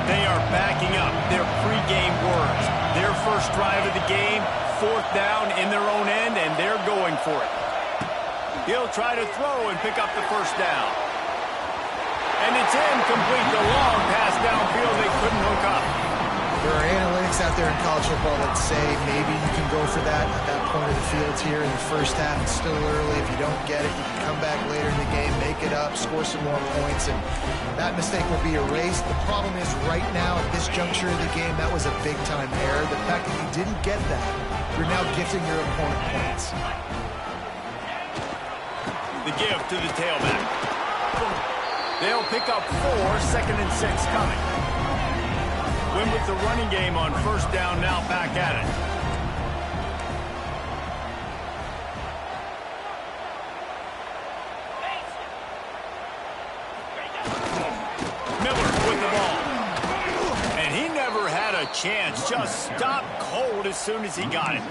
They are backing up their pregame words. Their first drive of the game, 4th down in their own end, and they're going for it. He'll try to throw and pick up the first down. And it's incomplete. The long pass downfield they couldn't hook up. There are analytics out there in college football that say maybe you can go for that at that point of the field here in the first half. It's still early. If you don't get it, you can come back later in the game, make it up, score some more points, and that mistake will be erased. The problem is right now at this juncture of the game, that was a big-time error. The fact that you didn't get that, you're now gifting your opponent points. The give to the tailback. They'll pick up 4, 2nd and 6 coming. Win with the running game on 1st down, now back at it. Miller with the ball. And he never had a chance, just stopped cold as soon as he got it.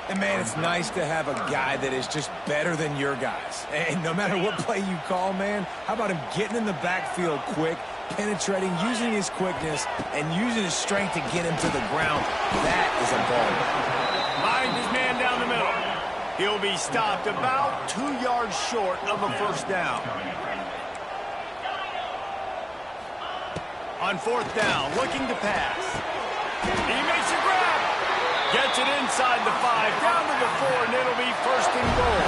And, man, it's nice to have a guy that is just better than your guys. And no matter what play you call, man, how about him getting in the backfield quick, penetrating, using his quickness, and using his strength to get him to the ground. That is a ball. Finds his man down the middle. He'll be stopped about 2 yards short of a 1st down. On 4th down, looking to pass. He makes a grab. Gets it inside the 5, down to the 4, and it'll be 1st and goal.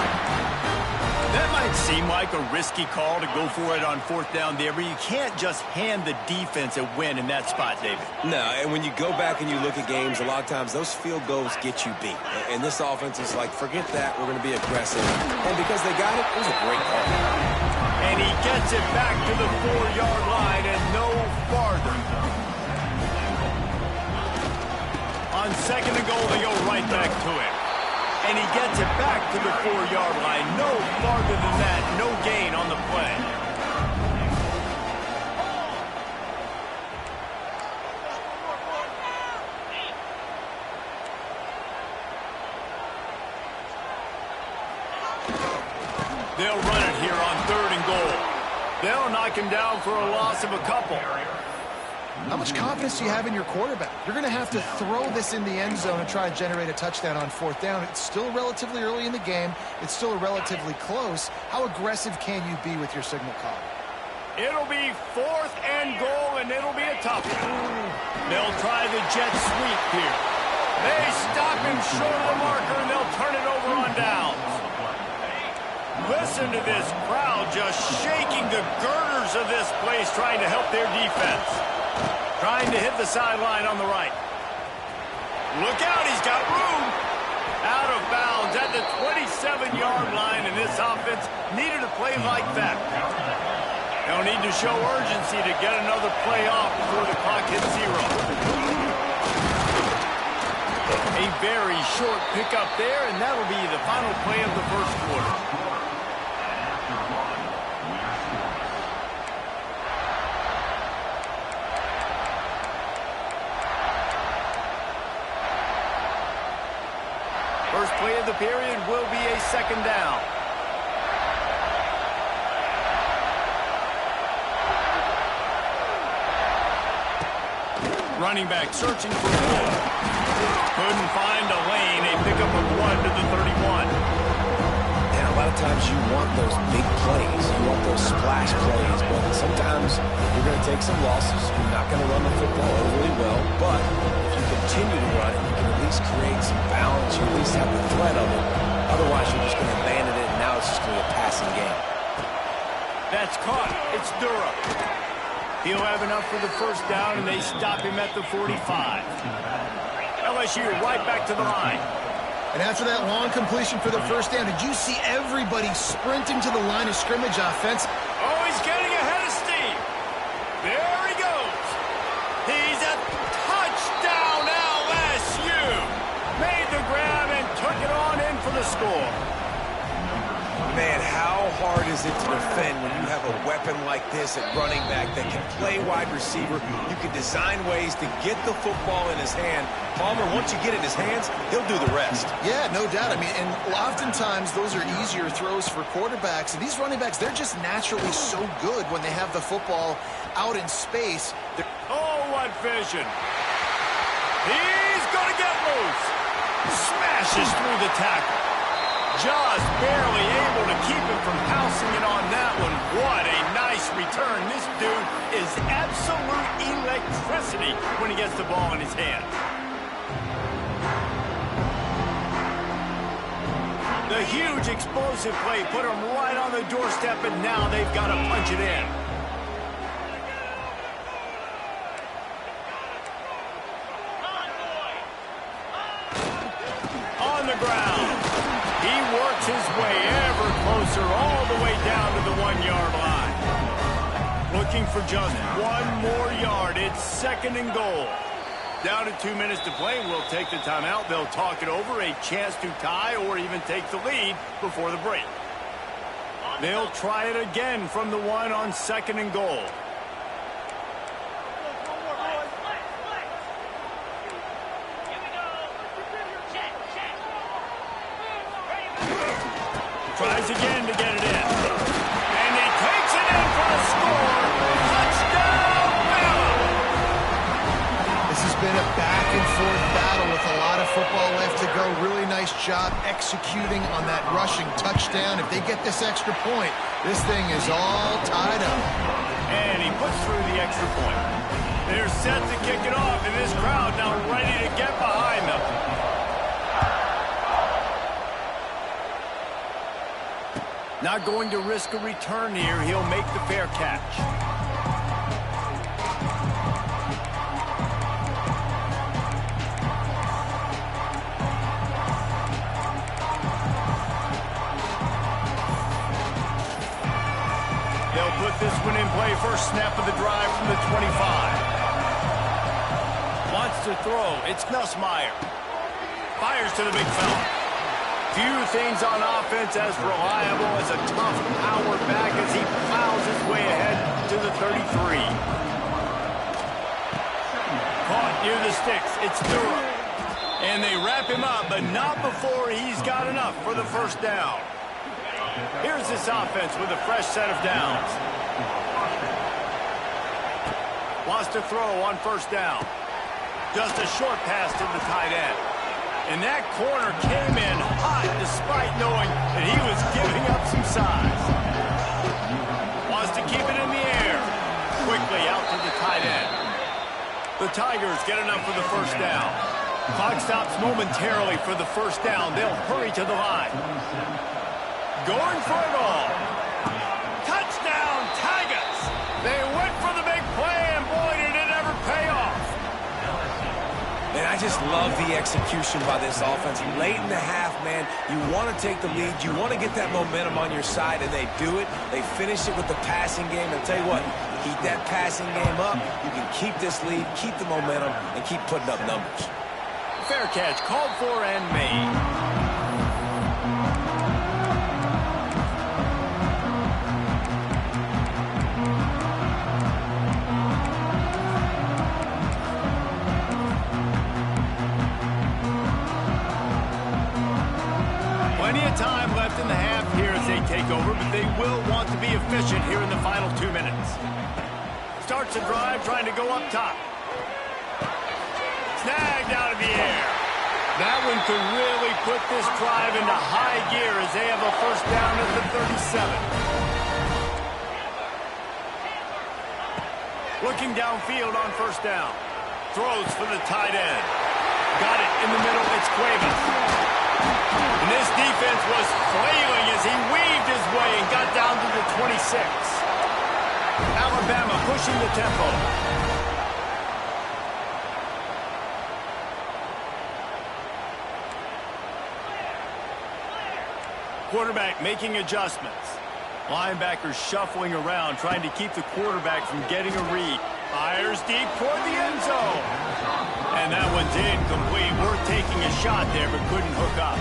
That might seem like a risky call to go for it on 4th down there, but you can't just hand the defense a win in that spot, David. No, and when you go back and you look at games, a lot of times those field goals get you beat. And this offense is like, forget that, we're going to be aggressive. And because they got it, it was a great call. And he gets it back to the 4-yard line and no farther. On 2nd and goal, they go right back to him. And he gets it back to the 4-yard line. No farther than that. No gain on the play. They'll run it here on 3rd and goal. They'll knock him down for a loss of a couple. How much confidence do you have in your quarterback? You're going to have to throw this in the end zone and try to generate a touchdown on 4th down. It's still relatively early in the game. It's still relatively close. How aggressive can you be with your signal call? It'll be 4th and goal, and it'll be a tough one. They'll try the jet sweep here. They stop him short of the marker, and they'll turn it over on downs. Listen to this crowd just shaking the girders of this place, trying to help their defense. Trying to hit the sideline on the right. Look out, he's got room. Out of bounds at the 27-yard line, and this offense needed a play like that. They'll need to show urgency to get another play off before the clock hits 0. A very short pickup there, and that'll be the final play of the 1st quarter. First play of the period will be a 2nd down. Running back searching for more. Couldn't find a lane. A pickup of 1 to the 31. And a lot of times you want those big plays. You want those splash plays. But sometimes you're going to take some losses. You're not going to run the football really well. But if you continue to run it, you can at least create some balance. You at least have the threat of it. Otherwise, you're just going to abandon it, and now it's just going to be a passing game. That's caught. It's Durham. He'll have enough for the 1st down, and they stop him at the 45. LSU right back to the line. And after that long completion for the 1st down, did you see everybody sprinting to the line of scrimmage offense? Oh, he's getting ahead of steam. There he goes. He's a touchdown, LSU. Made the grab and took it on in for the score. Man, how hard is it to defend when you have a weapon like this at running back that can play wide receiver? You can design ways to get the football in his hand. Palmer, once you get it in his hands, he'll do the rest. Yeah, no doubt. I mean, and oftentimes those are easier throws for quarterbacks. And these running backs, they're just naturally so good when they have the football out in space. Oh, what vision. He's going to get loose. Smashes through the tackle. Just barely able to keep him from pouncing it on that one. What a nice return. This dude is absolute electricity when he gets the ball in his hands. The huge explosive play put him right on the doorstep, and now they've got to punch it in. On the ground. He works his way ever closer all the way down to the 1-yard line. Looking for just one more yard. It's 2nd and goal. Down to 2 minutes to play. We'll take the timeout. They'll talk it over. A chance to tie or even take the lead before the break. They'll try it again from the 1 on 2nd and goal. Tries again to get it in. And he takes it in for a score. Touchdown, Bama! This has been a back-and-forth battle with a lot of football left to go. Really nice job executing on that rushing touchdown. If they get this extra point, this thing is all tied up. And he puts through the extra point. They're set to kick it off, and this crowd now ready to get behind them. Not going to risk a return here. He'll make the fair catch. They'll put this one in play. First snap of the drive from the 25. Wants to throw. It's Nussmeier. Fires to the big fella. Few things on offense as reliable as a tough power back as he plows his way ahead to the 33. Caught near the sticks. It's Durham. And they wrap him up, but not before he's got enough for the first down. Here's this offense with a fresh set of downs. Wants to throw on first down. Just a short pass to the tight end. And that corner came in hot despite knowing that he was giving up some size. Wants to keep it in the air. Quickly out to the tight end. The Tigers get enough for the first down. Clock stops momentarily for the first down. They'll hurry to the line. Going for it all. Touchdown, Tigers! They went for the big play, and boy, did it ever pay off. Man, I just love the execution by this offense. Late in the half, man, you want to take the lead. You want to get that momentum on your side, and they do it. They finish it with the passing game. And I'll tell you what, keep that passing game up. You can keep this lead, keep the momentum, and keep putting up numbers. Fair catch, called for and made. Plenty of time left in the half here as they take over, but they will want to be efficient here in the final 2 minutes. Starts a drive trying to go up top. Snagged out of the air. That one could really put this drive into high gear as they have a first down at the 37. Looking downfield on first down. Throws for the tight end. Got it in the middle. It's Cuevas. And this defense was flailing as he weaved his way and got down to the 26. Alabama pushing the tempo. Quarterback making adjustments. Linebackers shuffling around, trying to keep the quarterback from getting a read. Fires deep toward the end zone. And that one's incomplete. Worth taking a shot there, but couldn't hook up.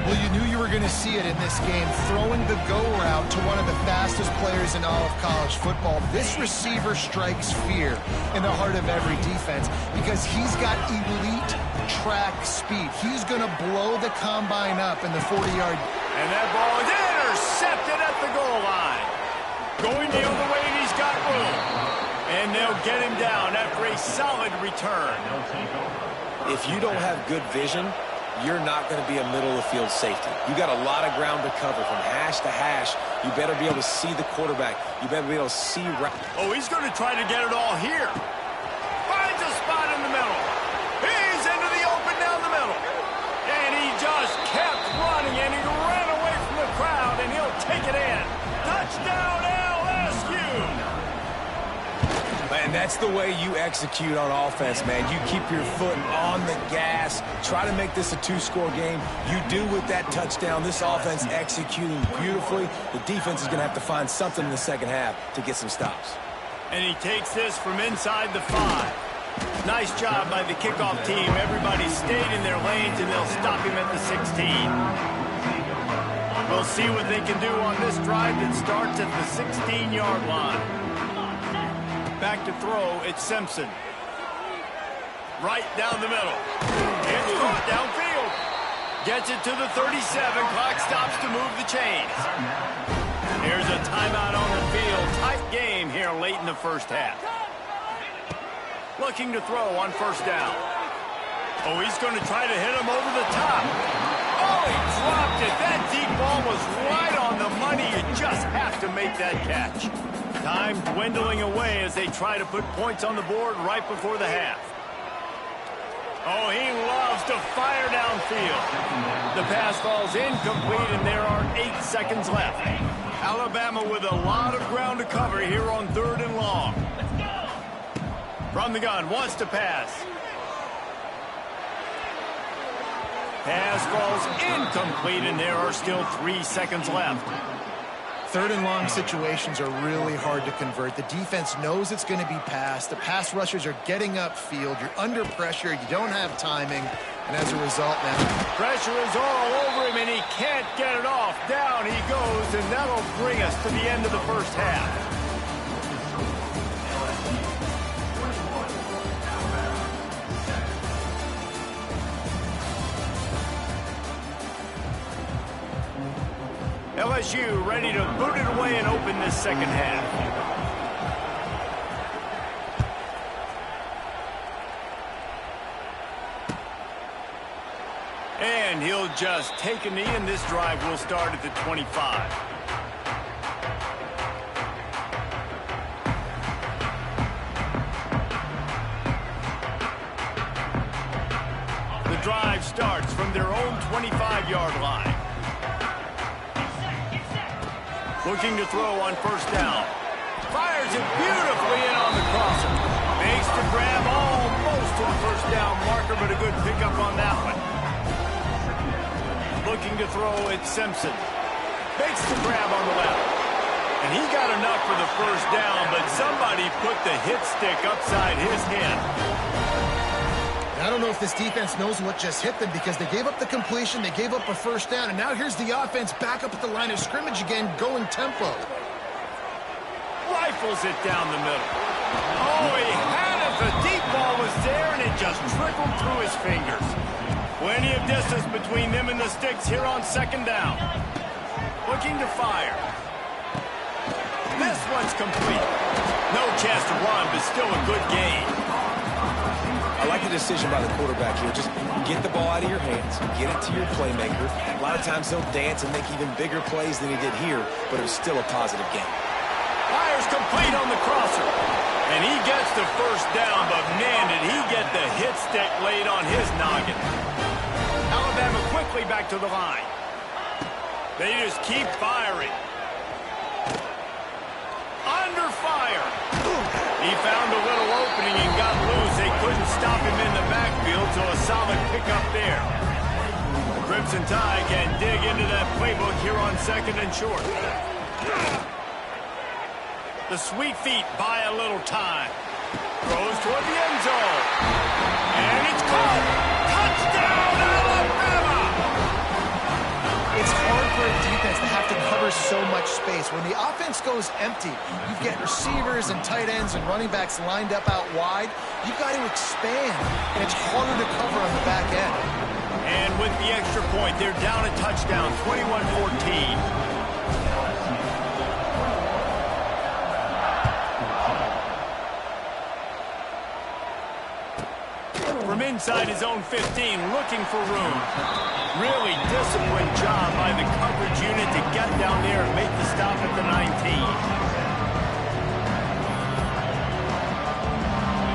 Well, you knew you were going to see it in this game, throwing the go route to one of the fastest players in all of college football. This receiver strikes fear in the heart of every defense because he's got elite track speed. He's going to blow the combine up in the 40-yard. And that ball is intercepted at the goal line. Going the other way, and he's got room. And they'll get him down after a solid return. If you don't have good vision, you're not going to be a middle-of-the-field safety. You got a lot of ground to cover from hash to hash. You better be able to see the quarterback. You better be able to see. Oh, he's going to try to get it all here. Finds a spot in the middle. He's into the open down the middle. And he just kept running, and he ran away from the crowd, and he'll take it in. Touchdown, LSU! Man, that's the way you execute on offense, man. You keep your foot on the gas. Try to make this a two-score game. You do with that touchdown. This offense executing beautifully. The defense is going to have to find something in the second half to get some stops. And he takes this from inside the 5. Nice job by the kickoff team. Everybody stayed in their lanes, and they'll stop him at the 16. We'll see what they can do on this drive that starts at the 16-yard line. Back to throw, it's Simpson. Right down the middle. It's caught downfield. Gets it to the 37. Clock stops to move the chains. Here's a timeout on the field. Tight game here late in the first half. Looking to throw on first down. Oh, he's going to try to hit him over the top. Oh, he dropped it. That deep ball was right on the money. You just have to make that catch. Time dwindling away as they try to put points on the board right before the half. Oh, he loves to fire downfield. The pass falls incomplete, and there are 8 seconds left. Alabama with a lot of ground to cover here on 3rd and long. From the gun, wants to pass. Pass falls incomplete, and there are still 3 seconds left. 3rd and long situations are really hard to convert. The defense knows it's going to be passed. The pass rushers are getting upfield. You're under pressure. You don't have timing. And as a result, now pressure is all over him, and he can't get it off. Down he goes, and that'll bring us to the end of the first half. LSU ready to boot it away and open this second half. And he'll just take a knee, and this drive will start at the 25. The drive starts from their own 25-yard line. Looking to throw on first down. Fires it beautifully in on the crosser. Makes the grab almost to the first down marker, but a good pickup on that one. Looking to throw, it's Simpson. Makes the grab on the left. And he got enough for the first down, but somebody put the hit stick upside his head. I don't know if this defense knows what just hit them, because they gave up the completion, they gave up a first down, and now here's the offense back up at the line of scrimmage again, going tempo. Rifles it down the middle. Oh, he had it. The deep ball was there, and it just trickled through his fingers. Plenty of distance between them and the sticks here on second down. Looking to fire. This one's complete. No chance to run, but still a good game. I like the decision by the quarterback here. Just get the ball out of your hands, get it to your playmaker. A lot of times he'll dance and make even bigger plays than he did here, but it was still a positive game. Fires complete on the crosser. And he gets the first down, but man, did he get the hit stick laid on his noggin. Alabama quickly back to the line. They just keep firing. Under fire. He found a little opening and got loose. They couldn't stop him in the backfield, so a solid pickup there. The Crimson Tide can dig into that playbook here on second and short. The sweet feet buy a little time. Throws toward the end zone. And it's caught. Touchdown, Alabama! It's hard for a defense to have to cover so much space. When the offense goes empty, you get receivers and tight ends and running backs lined up out wide. You've got to expand, and it's harder to cover on the back end. And with the extra point, they're down a touchdown, 21-14. From inside his own 15, looking for room. Really disciplined job by the coverage unit to get down there and make the stop at the 19.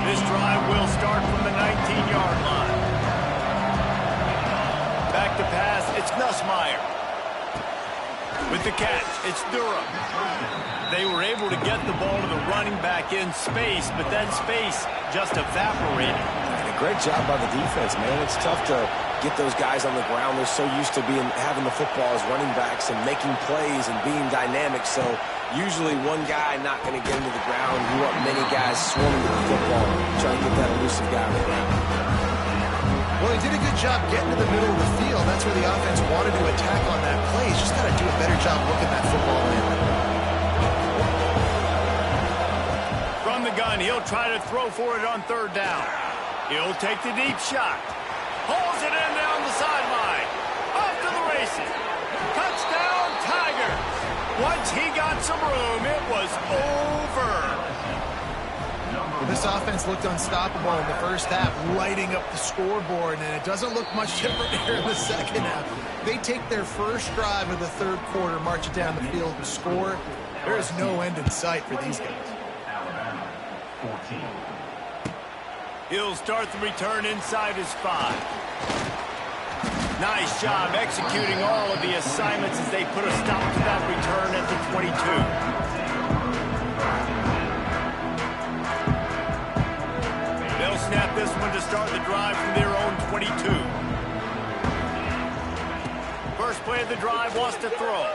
This drive will start from the 19-yard line. Back to pass, it's Nussmeier. With the catch, it's Durham. They were able to get the ball to the running back in space, but that space just evaporated. And a great job by the defense, man. It's tough to get those guys on the ground. They're so used to having the football as running backs and making plays and being dynamic. So usually one guy not going to get into the ground. You want many guys swarming to the football, trying to get that elusive guy on the ground. Well, he did a good job getting to the middle of the field. That's where the offense wanted to attack on that play. He's just got to do a better job looking that football in. From the gun, he'll try to throw for it on third down. He'll take the deep shot. Hauls it in down the sideline. Off to the races. Touchdown, Tigers. Once he got some room, it was over. Well, this offense looked unstoppable in the first half, lighting up the scoreboard, and it doesn't look much different here in the second half. They take their first drive of the third quarter, march it down the field and score. There is no end in sight for these guys. He'll start the return inside his 5. Nice job executing all of the assignments as they put a stop to that return at the 22. They'll snap this one to start the drive from their own 22. First play of the drive, wants to throw.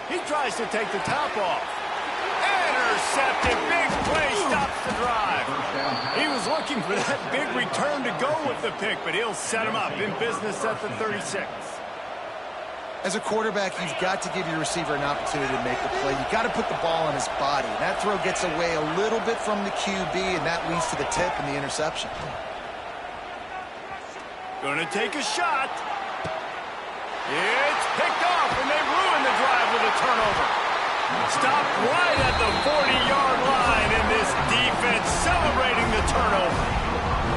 He tries to take the top off. Intercepted. Big play stops the drive. He was looking for that big return to go with the pick, but he'll set him up in business at the 36. As a quarterback, you've got to give your receiver an opportunity to make the play. You've got to put the ball on his body. That throw gets away a little bit from the QB, and that leads to the tip and the interception. Going to take a shot. It's picked off, and they ruin the drive with a turnover. Stopped right at the 40-yard line, and this defense celebrating the turnover.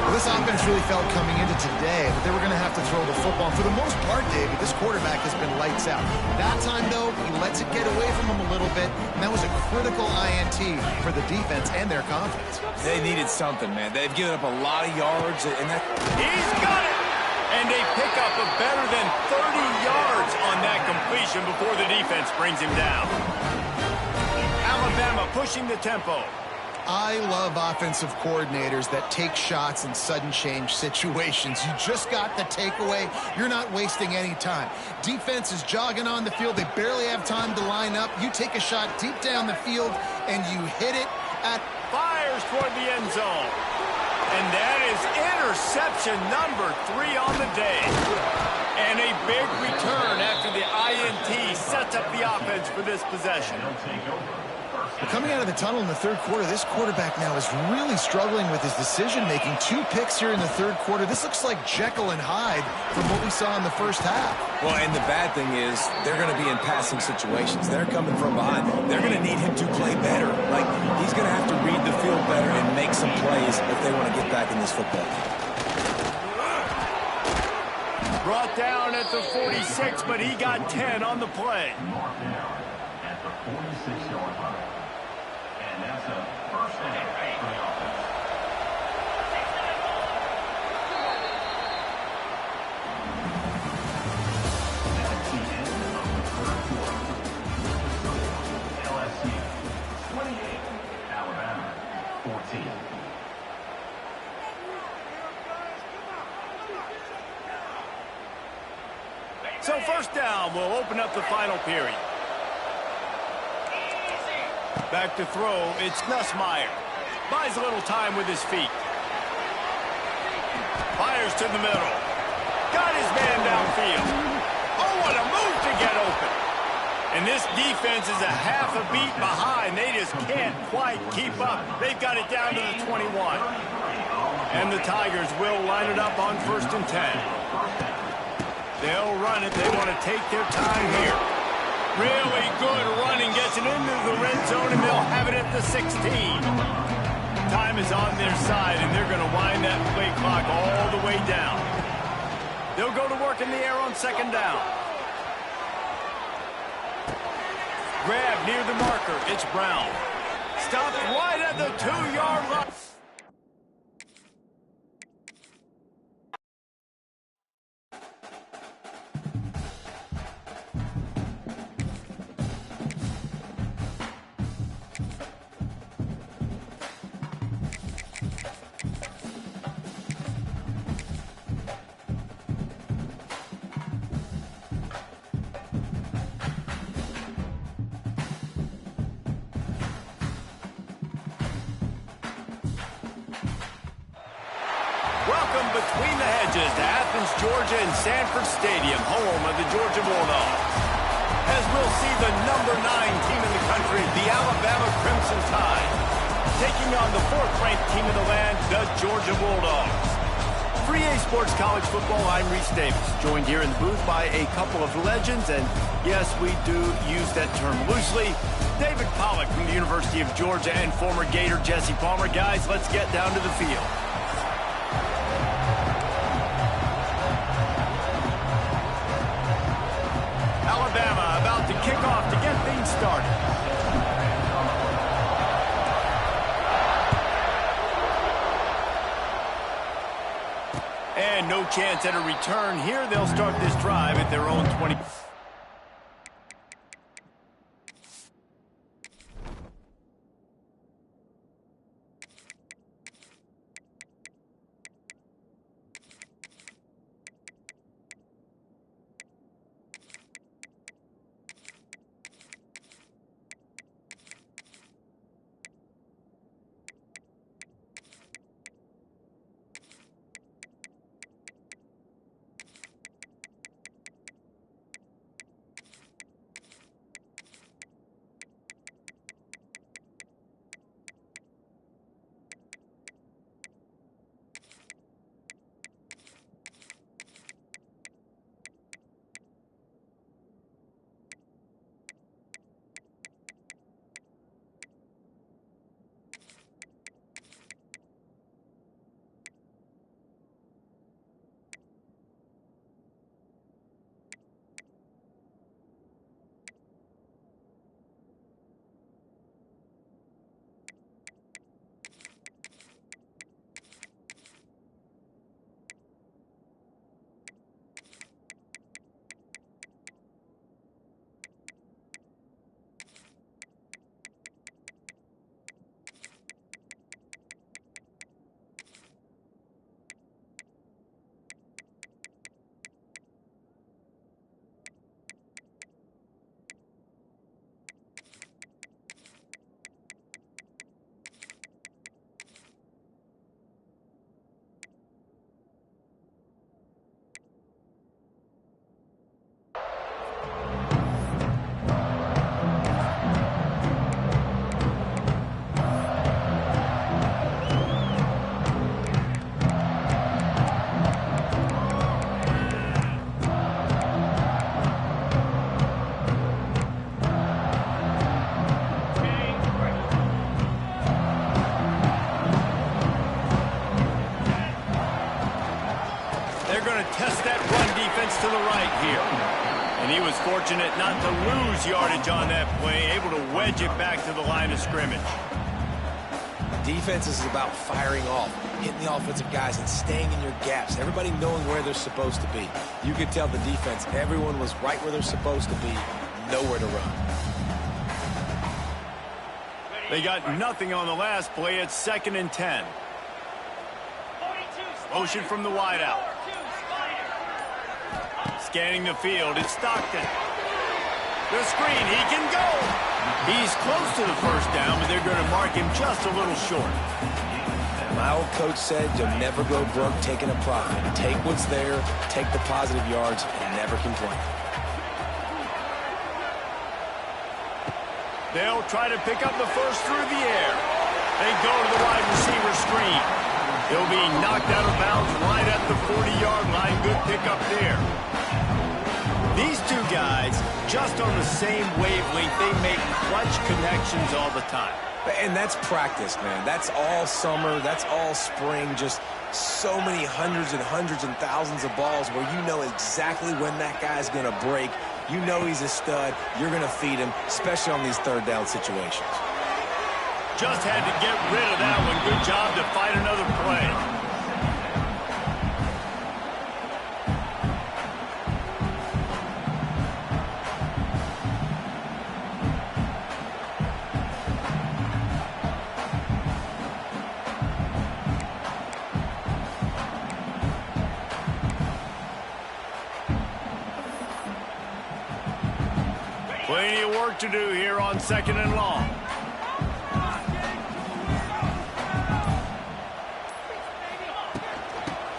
Well, this offense really felt coming into today that they were going to have to throw the football. For the most part, David, this quarterback has been lights out. That time, though, he lets it get away from him a little bit, and that was a critical INT for the defense and their confidence. They needed something, man. They've given up a lot of yards, and that... He's got it! And they pick up a better than 30 yards on that completion before the defense brings him down. Alabama pushing the tempo. I love offensive coordinators that take shots in sudden change situations. You just got the takeaway. You're not wasting any time. Defense is jogging on the field. They barely have time to line up. You take a shot deep down the field, and you hit it at... Fires toward the end zone. And that is interception number 3 on the day. And a big return after the INT sets up the offense for this possession. Coming out of the tunnel in the third quarter, this quarterback now is really struggling with his decision-making. 2 picks here in the third quarter. This looks like Jekyll and Hyde from what we saw in the first half. Well, and the bad thing is they're going to be in passing situations. They're coming from behind. They're going to need him to play better. Like, he's going to have to read the field better and make some plays if they want to get back in this football game. Brought down at the 46, but he got 10 on the play. At the 46-yard line. And that's a first down for the offense. That's the end of the third quarter. LSU 28, Alabama 14. So first down will open up the final period. Back to throw, it's Nussmeier. Buys a little time with his feet. Fires to the middle. Got his man downfield. Oh, what a move to get open. And this defense is a half a beat behind. They just can't quite keep up. They've got it down to the 21. And the Tigers will line it up on 1st and 10. They'll run it. They want to take their time here. Really good running, gets it into the red zone, and they'll have it at the 16. Time is on their side, and they're going to wind that play clock all the way down. They'll go to work in the air on second down. Grab near the marker. It's Brown. Stopped right at the 2-yard line. Welcome between the hedges to Athens, Georgia and Sanford Stadium, home of the Georgia Bulldogs. As we'll see the number 9 team in the country, the Alabama Crimson Tide, taking on the 4th-ranked team in the land, the Georgia Bulldogs. For EA Sports College Football, I'm Reese Davis, joined here in the booth by a couple of legends, and yes, we do use that term loosely. David Pollack from the University of Georgia and former Gator Jesse Palmer. Guys, let's get down to the field. Alabama about to kick off to get things started. And no chance at a return here. They'll start this drive at their own 20. Test that run defense to the right here. And he was fortunate not to lose yardage on that play, able to wedge it back to the line of scrimmage. Defense is about firing off, hitting the offensive guys and staying in your gaps, everybody knowing where they're supposed to be. You could tell the defense, everyone was right where they're supposed to be, nowhere to run. They got nothing on the last play. It's 2nd and 10. Motion from the wideout. Scanning the field, it's Stockton. The screen, he can go. He's close to the first down, but they're going to mark him just a little short. My old coach said you'll never go broke taking a profit. Take what's there, take the positive yards, and never complain. They'll try to pick up the first through the air. They go to the wide receiver screen. He'll be knocked out of bounds right at the 40-yard line. Good pickup there. These two guys, just on the same wavelength, they make clutch connections all the time. And that's practice, man. That's all summer. That's all spring. Just so many hundreds and thousands of balls where you know exactly when that guy's going to break. You know he's a stud. You're going to feed him, especially on these third down situations. Just had to get rid of that one. Good job to fight another play. Plenty of work to do here on 2nd and long.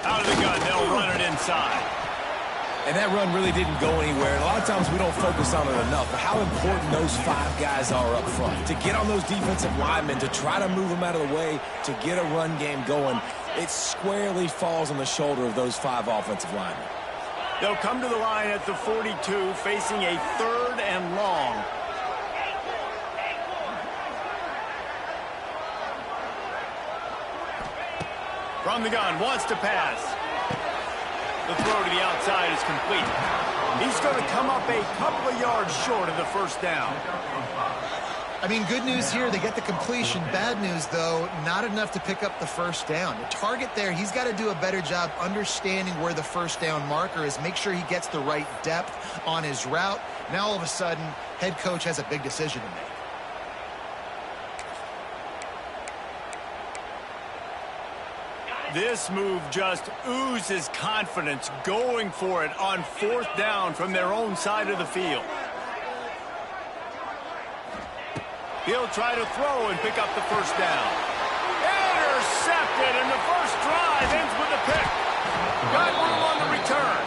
Out of the gun, they'll run it inside. And that run really didn't go anywhere. And a lot of times we don't focus on it enough, but how important those 5 guys are up front. To get on those defensive linemen, to try to move them out of the way, to get a run game going, it squarely falls on the shoulder of those 5 offensive linemen. They'll come to the line at the 42, facing a 3rd and long. From the gun, wants to pass. The throw to the outside is complete. He's going to come up a couple of yards short of the first down. I mean, good news here, they get the completion. Bad news, though, not enough to pick up the first down. The target there, he's got to do a better job understanding where the first down marker is, make sure he gets the right depth on his route. Now, all of a sudden, head coach has a big decision to make. This move just oozes confidence, going for it on 4th down from their own side of the field. He'll try to throw and pick up the first down. Intercepted, and the first drive ends with a pick. Got room on the return.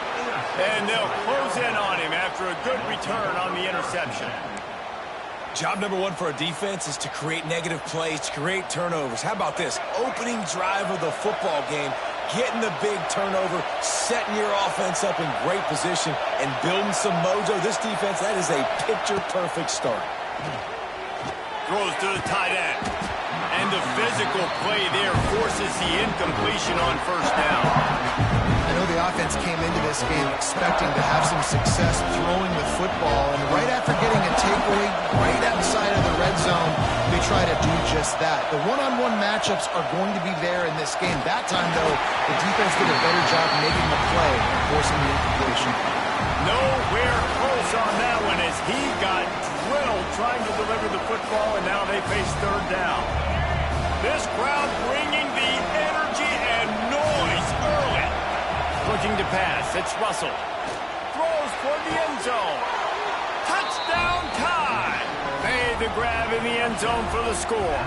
And they'll close in on him after a good return on the interception. Job number 1 for a defense is to create negative plays, to create turnovers. How about this? Opening drive of the football game, getting the big turnover, setting your offense up in great position, and building some mojo. This defense, that is a picture-perfect start. Throws to the tight end. And the physical play there forces the incompletion on first down. I know the offense came into this game expecting to have some success throwing the football, and right after getting a takeaway right outside of the red zone, they try to do just that. The one-on-one matchups are going to be there in this game. That time, though, the defense did a better job making the play, forcing the incompletion. Nowhere close on that one as he got drilled trying to deliver the football, and now they face 3rd down. This crowd bringing the energy and noise early. Looking to pass. It's Russell. Throws toward the end zone. Touchdown time. Made the grab in the end zone for the score.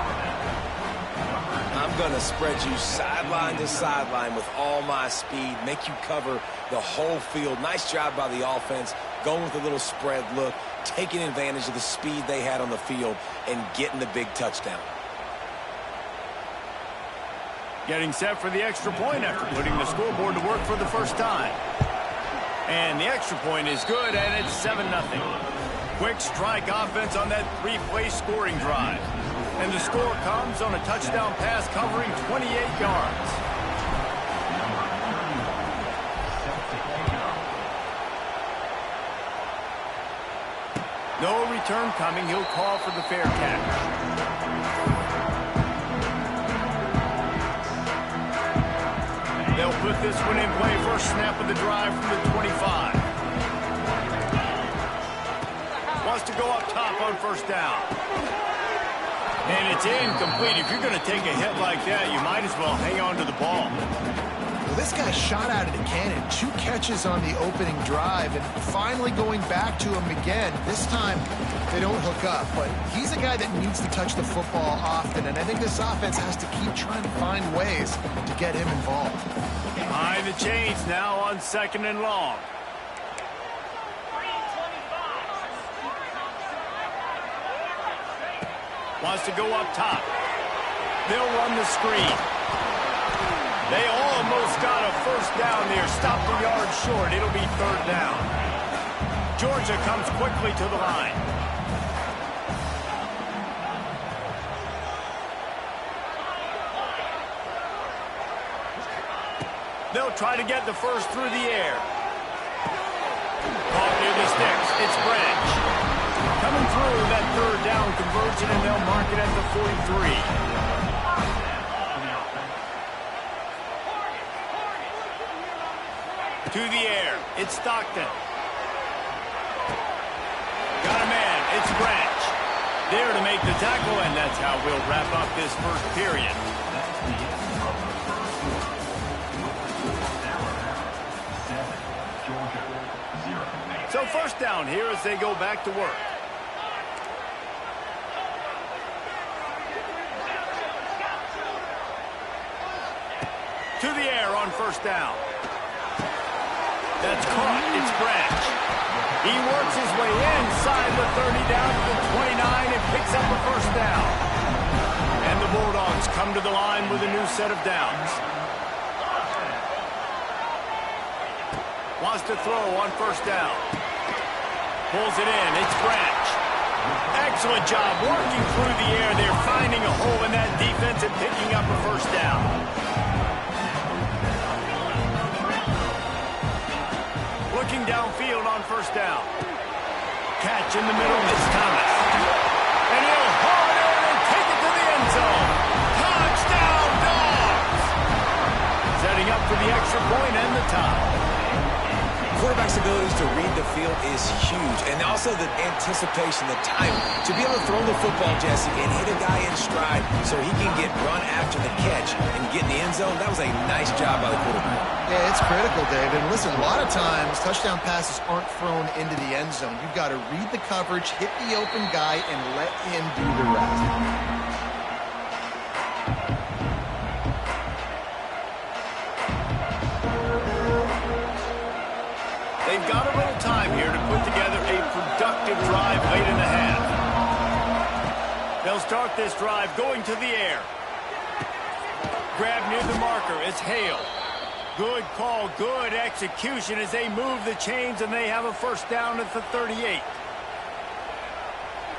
I'm going to spread you sideline to sideline with all my speed, make you cover the whole field. Nice job by the offense, going with a little spread look, taking advantage of the speed they had on the field, and getting the big touchdown. Getting set for the extra point after putting the scoreboard to work for the first time. And the extra point is good, and it's 7-0. Quick strike offense on that 3-play scoring drive. And the score comes on a touchdown pass covering 28 yards. No return coming. He'll call for the fair catch. They'll put this one in play. First snap of the drive from the 25. Wants to go up top on first down. And it's incomplete. If you're going to take a hit like that, you might as well hang on to the ball. Well, this guy shot out of the cannon. 2 catches on the opening drive, and finally going back to him again. This time, they don't hook up, but he's a guy that needs to touch the football often, and I think this offense has to keep trying to find ways to get him involved. Behind the chains now on 2nd and long. Wants to go up top. They'll run the screen. They almost got a first down there. Stopped a yard short. It'll be 3rd down. Georgia comes quickly to the line. They'll try to get the first through the air. Caught near the sticks. It's Branch. Coming through that third down conversion, and they'll mark it at the 43. To the air. It's Stockton. Got a man. It's Branch. There to make the tackle, and that's how we'll wrap up this first period. So first down here as they go back to work. To the air on first down. That's caught. It's Branch. He works his way inside the 30 down to the 29 and picks up a first down. And the Bulldogs come to the line with a new set of downs. Wants to throw on first down. Pulls it in. It's Branch. Excellent job working through the air. They're finding a hole in that defense and picking up a first down. Looking downfield on first down. Catch in the middle. It's Thomas. And he'll haul it in and take it to the end zone. Touchdown, Dogs! Setting up for the extra point and the tie. Quarterback's abilities to read the field is huge, and also the anticipation, the time to be able to throw the football, Jesse, and hit a guy in stride so he can get run after the catch and get in the end zone. That was a nice job by the quarterback. Yeah, it's critical, David. And listen, a lot of times touchdown passes aren't thrown into the end zone. You've got to read the coverage, hit the open guy, and let him do the rest. They've got a little time here to put together a productive drive late in the half. They'll start this drive going to the air. Grab near the marker. It's Hale. Good call, good execution as they move the chains, and they have a first down at the 38.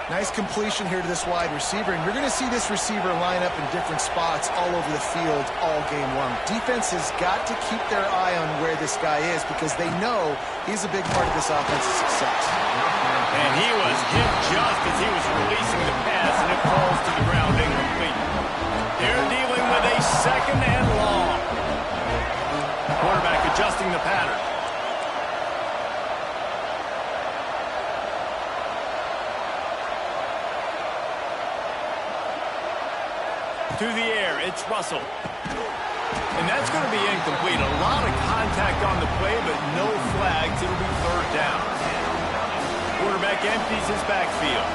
Nice completion here to this wide receiver, and you're going to see this receiver line up in different spots all over the field all game long. Defense has got to keep their eye on where this guy is because they know he's a big part of this offense's success. And he was hit just as he was releasing the pass, and it falls to the ground incomplete. They're dealing with a second and long. Quarterback adjusting the pattern. To the air, it's Russell. And that's going to be incomplete. A lot of contact on the play, but no flags. It'll be third down. Quarterback empties his backfield.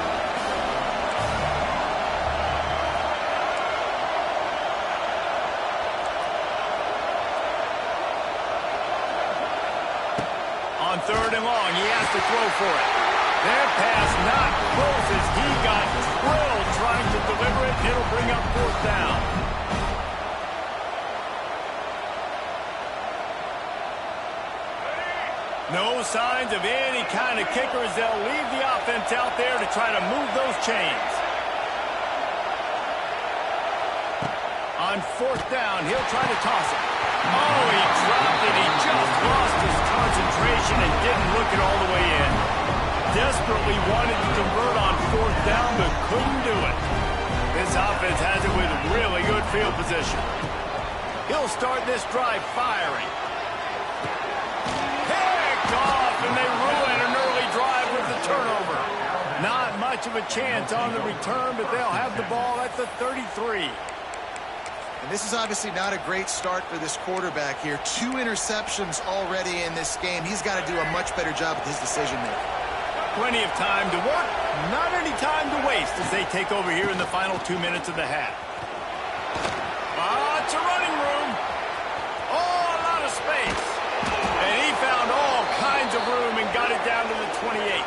On third and long, he has to throw for it. Their pass not close as he got drilled trying to deliver it. It'll bring up fourth down. No signs of any kind of kickers. They'll leave the offense out there to try to move those chains. On fourth down, he'll try to toss it. Oh, he dropped it. He just lost his concentration and didn't look it all the way in. Desperately wanted to convert on fourth down, but couldn't do it. This offense has it with really good field position. He'll start this drive firing. Picked off, and they ruin an early drive with the turnover. Not much of a chance on the return, but they'll have the ball at the 33. And this is obviously not a great start for this quarterback here. 2 interceptions already in this game. He's got to do a much better job with his decision-making. Plenty of time to work, not any time to waste as they take over here in the final 2 minutes of the half. It's a running room. Oh, a lot of space. And he found all kinds of room and got it down to the 28.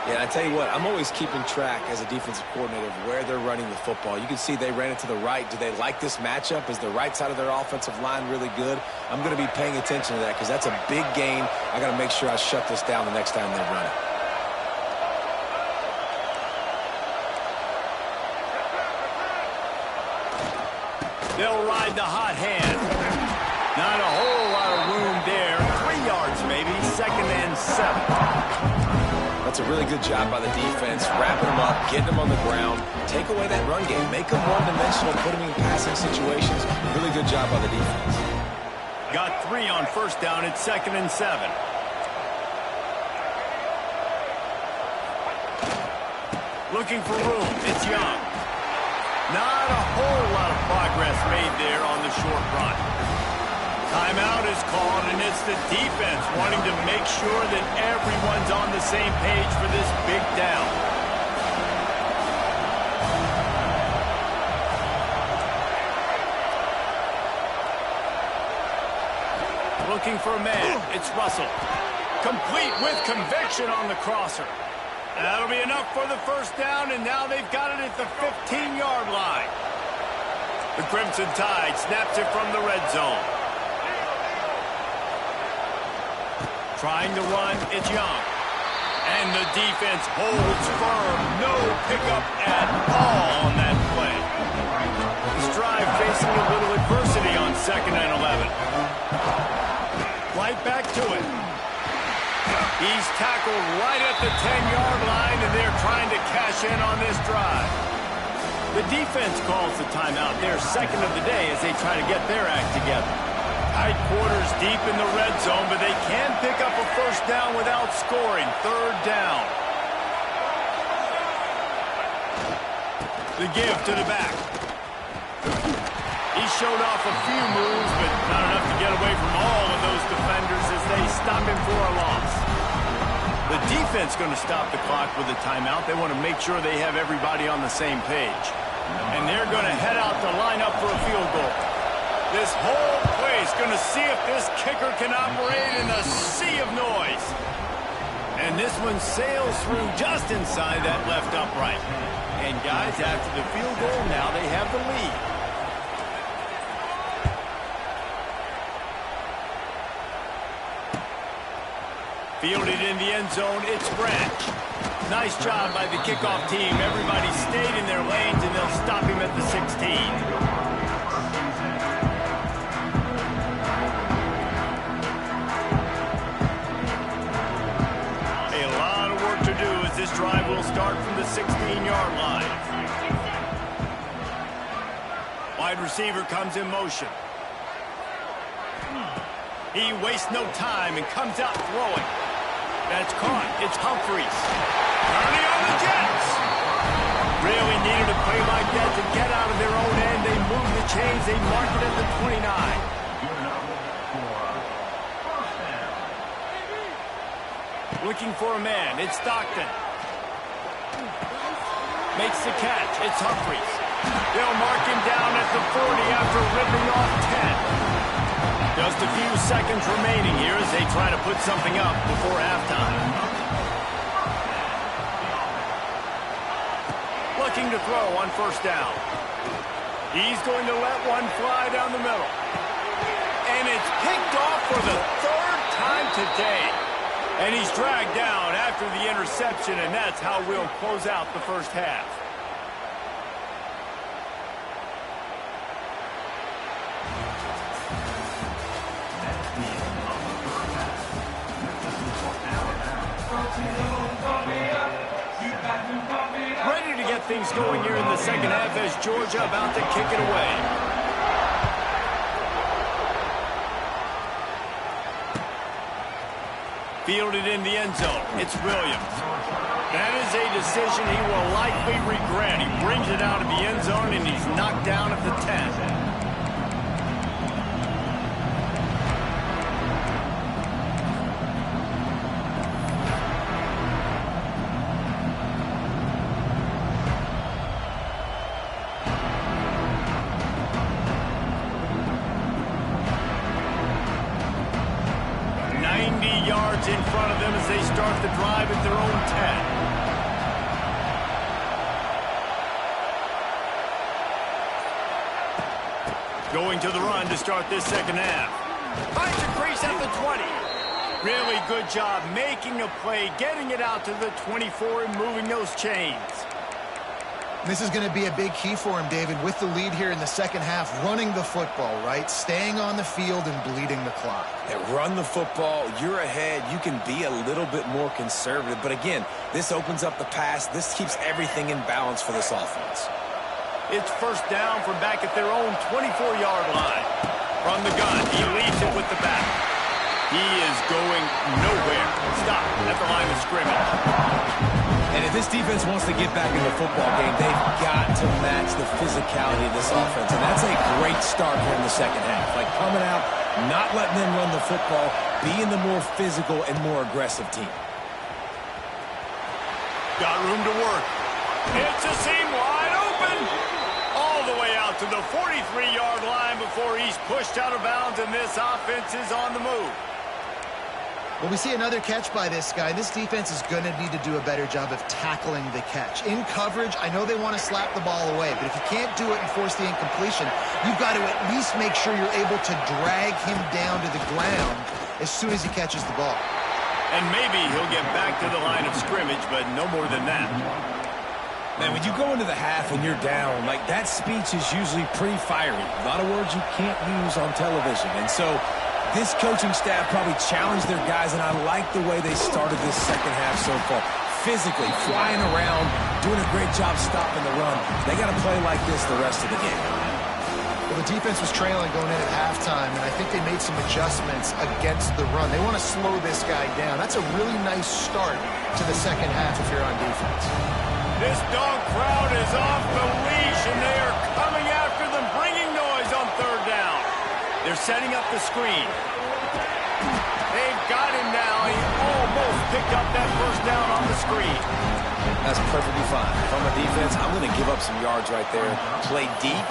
Yeah, I tell you what, I'm always keeping track as a defensive coordinator of where they're running the football. You can see they ran it to the right. Do they like this matchup? Is the right side of their offensive line really good? I'm going to be paying attention to that because that's a big gain. I got to make sure I shut this down the next time they run it. They'll ride the hot hand. Not a whole lot of room there. 3 yards maybe, 2nd and 7. That's a really good job by the defense, wrapping them up, getting them on the ground, take away that run game, make them one-dimensional, put them in passing situations. Really good job by the defense. Got 3 on 1st down. It's 2nd and 7. Looking for room. It's Young. Not a whole lot of progress made there on the short run. Timeout is called, and it's the defense wanting to make sure that everyone's on the same page for this big down. Looking for a man. It's Russell. Complete with conviction on the crosser. That'll be enough for the 1st down, and now they've got it at the 15-yard line. The Crimson Tide snaps it from the red zone. Trying to run, it's Young. And the defense holds firm. No pickup at all on that play. This drive facing a little adversity on 2nd and 11. Right back to it. He's tackled right at the 10-yard line, and they're trying to cash in on this drive. The defense calls the timeout. Their 2nd of the day as they try to get their act together. Tight quarters deep in the red zone, but they can pick up a 1st down without scoring. 3rd down. The give to the back. He showed off a few moves, but not enough to get away from all of those defenders as they stop him for a loss. The defense going to stop the clock with a timeout. They want to make sure they have everybody on the same page. And they're going to head out to line up for a field goal. This whole place going to see if this kicker can operate in a sea of noise. And this one sails through just inside that left upright. And guys, after the field goal, now they have the lead. Fielded in the end zone, it's Branch. Nice job by the kickoff team. Everybody stayed in their lanes, and they'll stop him at the 16. This drive will start from the 16-yard line. Wide receiver comes in motion. He wastes no time and comes out throwing. That's caught. It's Humphries. Turning on the Jets. Really needed a play like that to get out of their own end. They move the chains. They mark it at the 29. Looking for a man. It's Stockton. Makes the catch. It's Humphries. They'll mark him down at the 40 after ripping off 10. Just a few seconds remaining here as they try to put something up before halftime. Looking to throw on 1st down. He's going to let one fly down the middle. And it's picked off for the 3rd time today. And he's dragged down after the interception, and that's how we'll close out the 1st half. Ready to get things going here in the 2nd half as Georgia about to kick it away. Fielded in the end zone. It's Williams. That is a decision he will likely regret. He brings it out of the end zone, and he's knocked down at the 10. In front of them as they start the drive at their own 10. Going to the run to start this 2nd half. Finds a crease at the 20. Really good job making a play, getting it out to the 24 and moving those chains. This is going to be a big key for him, David, with the lead here in the second half, running the football, right? Staying on the field and bleeding the clock. Yeah, run the football. You're ahead. You can be a little bit more conservative. But again, this opens up the pass. This keeps everything in balance for this offense. It's first down from back at their own 24-yard line. From the gun, he leads it with the back. He is going nowhere. Stop at the line of scrimmage. And if this defense wants to get back in the football game, they've got to match the physicality of this offense. And that's a great start here in the second half. Like coming out, not letting them run the football, being the more physical and more aggressive team. Got room to work. It's a seam wide open. All the way out to the 43-yard line before he's pushed out of bounds, and this offense is on the move. Well, we see another catch by this guy. This defense is going to need to do a better job of tackling the catch. In coverage, I know they want to slap the ball away, but if you can't do it and force the incompletion, you've got to at least make sure you're able to drag him down to the ground as soon as he catches the ball. And maybe he'll get back to the line of scrimmage, but no more than that. Man, when you go into the half and you're down, like that speech is usually pretty fiery. A lot of words you can't use on television. And so this coaching staff probably challenged their guys, and I like the way they started this second half so far. Physically, flying around, doing a great job stopping the run. They got to play like this the rest of the game. Well, the defense was trailing going in at halftime, and I think they made some adjustments against the run. They want to slow this guy down. That's a really nice start to the second half if you're on defense. This dog crowd is off the leash, and they are coming after them, bringing noise on third down. They're setting up the screen. They've got him now. He almost picked up that first down on the screen. That's perfectly fine. If I'm a defense, I'm going to give up some yards right there. Play deep,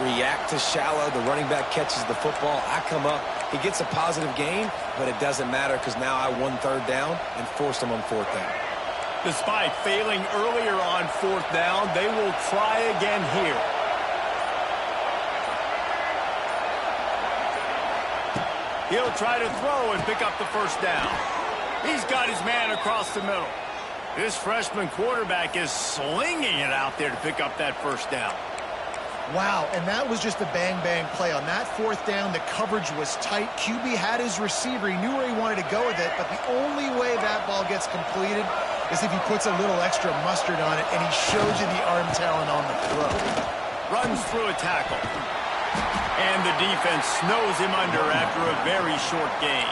react to shallow. The running back catches the football. I come up. He gets a positive gain, but it doesn't matter because now I won third down and forced him on fourth down. Despite failing earlier on fourth down, they will try again here. He'll try to throw and pick up the first down. He's got his man across the middle. This freshman quarterback is slinging it out there to pick up that first down. Wow, and that was just a bang-bang play. On that fourth down, the coverage was tight. QB had his receiver. He knew where he wanted to go with it, but the only way that ball gets completed is if he puts a little extra mustard on it, and he shows you the arm talent on the throw. Runs through a tackle. And the defense snows him under after a very short gain.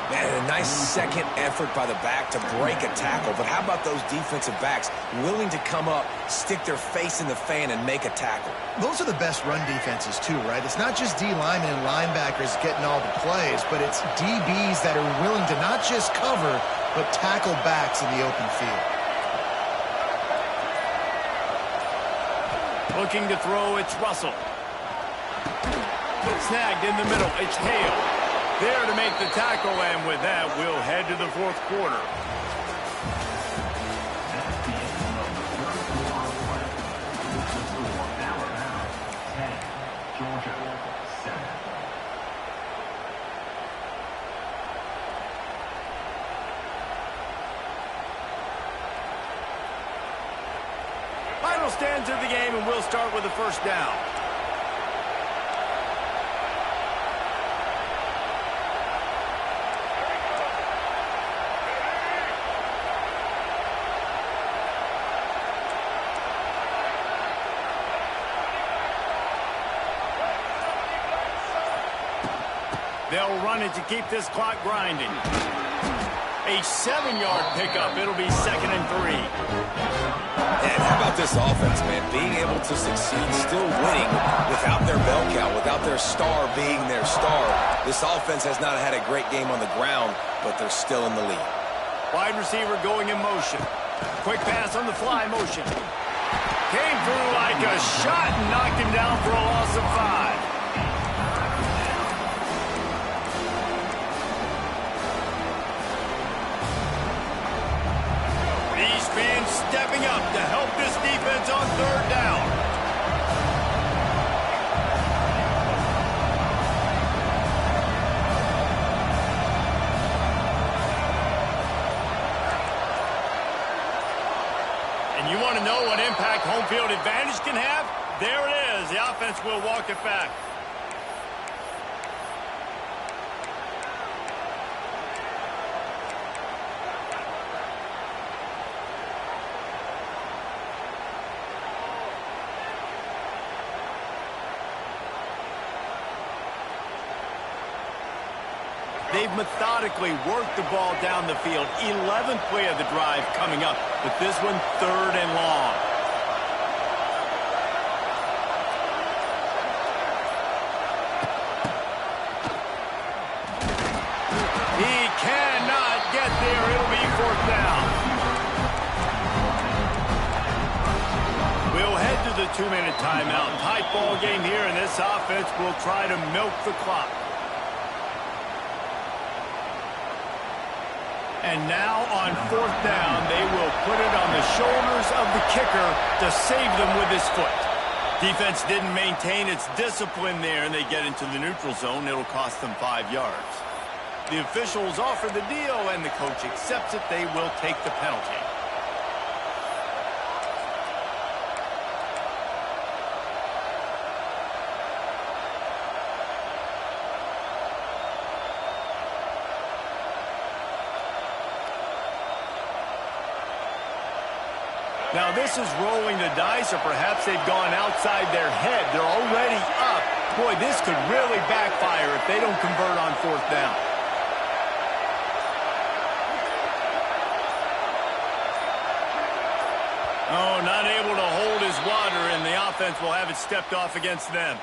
Man, a nice second effort by the back to break a tackle. But how about those defensive backs willing to come up, stick their face in the fan, and make a tackle? Those are the best run defenses, too, right? It's not just D linemen and linebackers getting all the plays, but it's DBs that are willing to not just cover, but tackle backs in the open field. Looking to throw, it's Russell. Snagged in the middle, it's Hale. There to make the tackle, and with that, we'll head to the fourth quarter. That's the end of the third quarter play. This is the score. Alabama 10, Georgia 7. Final stands of the game, and we'll start with the first down. They'll run it to keep this clock grinding. A 7-yard pickup. It'll be 2nd and 3. And how about this offense, man? Being able to succeed, still winning without their bell cow, without their star being their star. This offense has not had a great game on the ground, but they're still in the lead. Wide receiver going in motion. Quick pass on the fly motion. Came through like a shot and knocked him down for a loss of 5. These fans stepping up to help this defense on third down. And you want want to know what impact home field advantage can have? There it is. The offense will walk it back. They've methodically worked the ball down the field. 11th play of the drive coming up, but this one 3rd and long. He cannot get there. It'll be 4th down. We'll head to the 2-minute timeout. Tight ball game here, and this offense will try to milk the clock. And now on 4th down, they will put it on the shoulders of the kicker to save them with his foot. Defense didn't maintain its discipline there, and they get into the neutral zone. It'll cost them 5 yards. The officials offer the deal, and the coach accepts it. They will take the penalty. Now, this is rolling the dice, or perhaps they've gone outside their head. They're already up. Boy, this could really backfire if they don't convert on 4th down. Oh, not able to hold his water, and the offense will have it stepped off against them.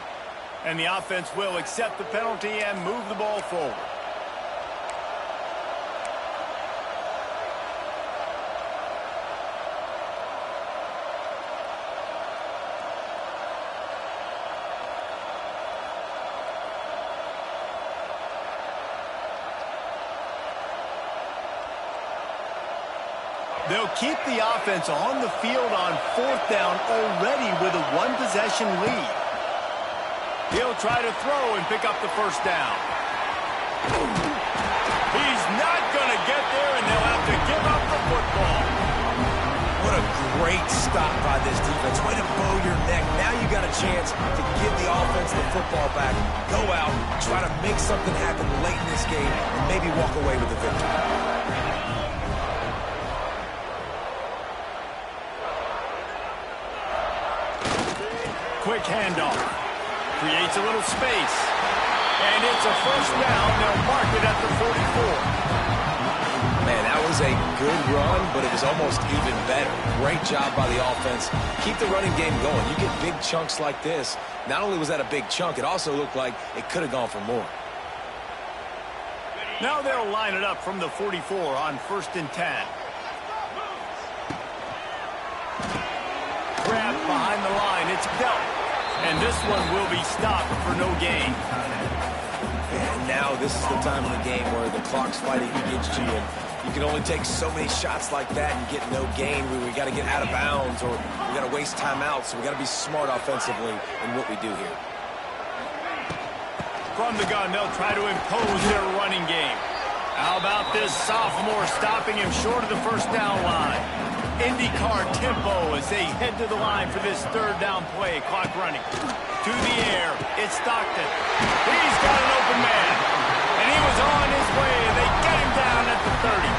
And the offense will accept the penalty and move the ball forward. They'll keep the offense on the field on 4th down already with a 1-possession lead. He'll try to throw and pick up the 1st down. He's not going to get there, and they'll have to give up the football. What a great stop by this defense. Way to bow your neck. Now you got a chance to give the offense the football back, go out, try to make something happen late in this game, and maybe walk away with the victory. Quick handoff. Creates a little space. And it's a 1st down. They'll mark it at the 44. Man, that was a good run, but it was almost even better. Great job by the offense. Keep the running game going. You get big chunks like this. Not only was that a big chunk, it also looked like it could have gone for more. Now they'll line it up from the 44 on 1st and 10. Grab behind the line. It's dealt. And this one will be stopped for no gain. And now this is the time of the game where the clock's fighting against you, and you can only take so many shots like that and get no gain. We got to get out of bounds, or we got to waste timeouts. So we got to be smart offensively in what we do here. From the gun, they'll try to impose their running game. How about this sophomore stopping him short of the 1st down line? IndyCar tempo as they head to the line for this 3rd down play. Clock running. To the air. It's Stockton. He's got an open man. And he was on his way, and they get him down at the 30.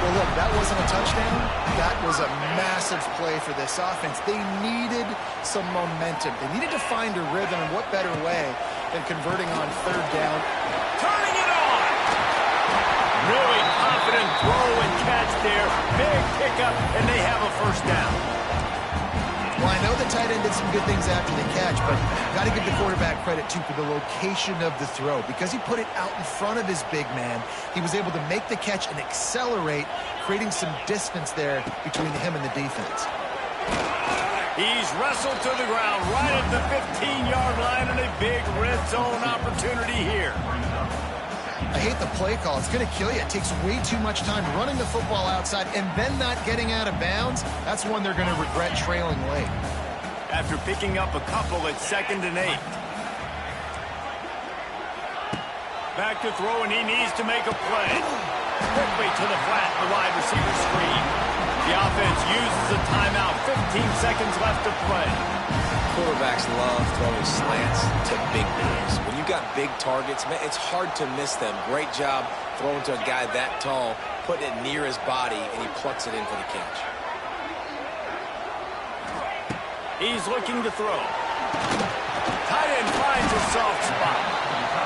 Well, look, that wasn't a touchdown. That was a massive play for this offense. They needed some momentum. They needed to find a rhythm, and what better way than converting on 3rd down. Turning it on. Really confident throw and catch there. Big pickup, and they have a 1st down. Well, I know the tight end did some good things after the catch, but got to give the quarterback credit, too, for the location of the throw. Because he put it out in front of his big man, he was able to make the catch and accelerate, creating some distance there between him and the defense. He's wrestled to the ground right at the 15-yard line, and a big red zone opportunity here. I hate the play call. It's going to kill you. It takes way too much time running the football outside and then not getting out of bounds. That's one they're going to regret trailing late. After picking up a couple at 2nd and 8. Back to throw, and he needs to make a play. Quickly to the flat, the wide receiver screen. The offense uses a timeout. 15 seconds left to play. Quarterbacks love throwing slants to big boys. When you got big targets, man, it's hard to miss them. Great job throwing to a guy that tall, putting it near his body, and he plucks it in for the catch. He's looking to throw. Tight end finds a soft spot.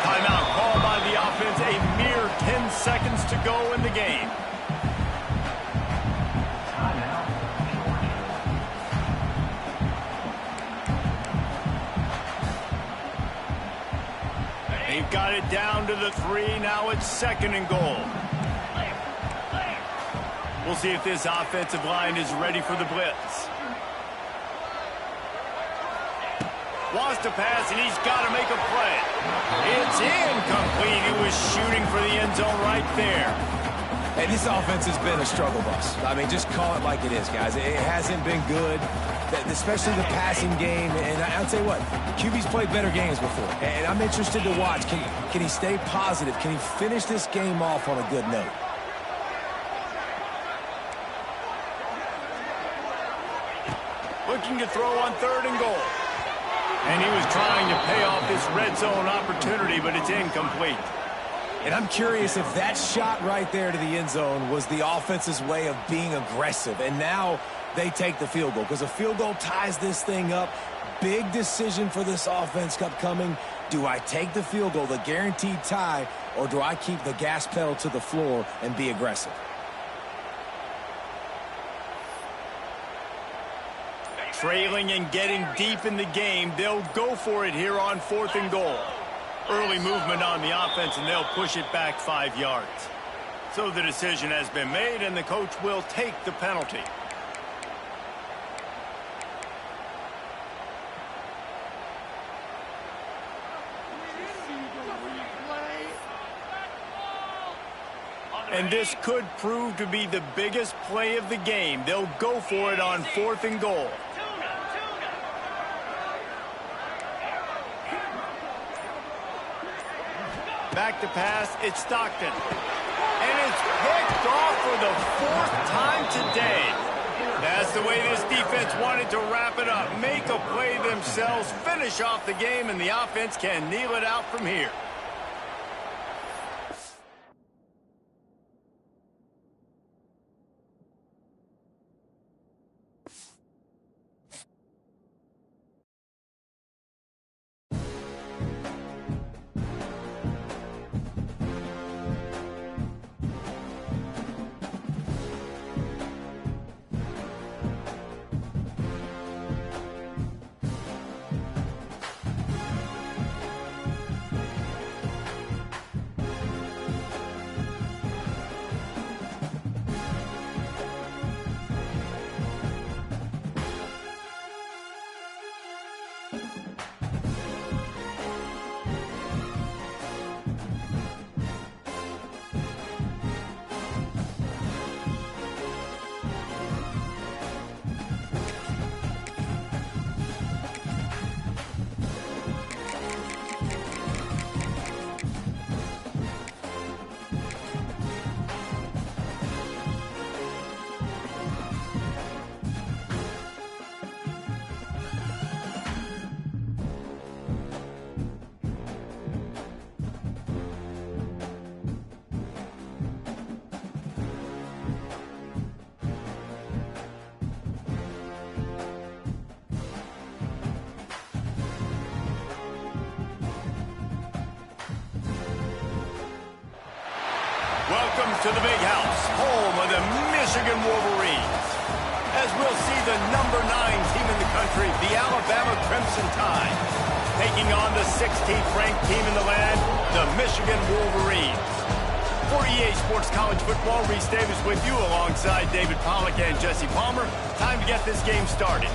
Timeout called by the offense. A mere 10 seconds to go in the game. They've got it down to the 3. Now it's 2nd and goal. We'll see if this offensive line is ready for the blitz. Wants to pass, and he's got to make a play. It's incomplete. He was shooting for the end zone right there. Hey, this offense has been a struggle bus. I mean, just call it like it is, guys. It hasn't been good, especially the passing game. And I'll tell you what, QB's played better games before. And I'm interested to watch. Can he stay positive? Can he finish this game off on a good note? Looking to throw on 3rd and goal. And he was trying to pay off this red zone opportunity, but it's incomplete. And I'm curious if that shot right there to the end zone was the offense's way of being aggressive. And now they take the field goal because a field goal ties this thing up. Big decision for this offense upcoming. Do I take the field goal, the guaranteed tie, or do I keep the gas pedal to the floor and be aggressive? Trailing and getting deep in the game, they'll go for it here on 4th and goal. Early movement on the offense, and they'll push it back 5 yards. So the decision has been made, and the coach will take the penalty. And this could prove to be the biggest play of the game. They'll go for it on 4th and goal. Back to pass, it's Stockton. And it's picked off for the 4th time today. That's the way this defense wanted to wrap it up. Make a play themselves, finish off the game, and the offense can kneel it out from here. Welcome to the Big House, home of the Michigan Wolverines. As we'll see the number 9 team in the country, the Alabama Crimson Tide, taking on the 16th ranked team in the land, the Michigan Wolverines. For EA Sports College Football, Reese Davis with you alongside David Pollack and Jesse Palmer. Time to get this game started.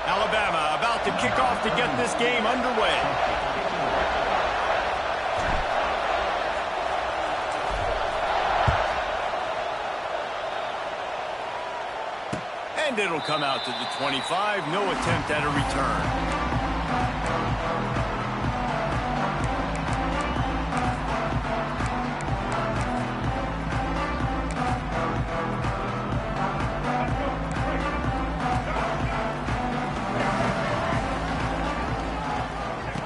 Alabama about to kick off to get this game underway. And it'll come out to the 25. No attempt at a return.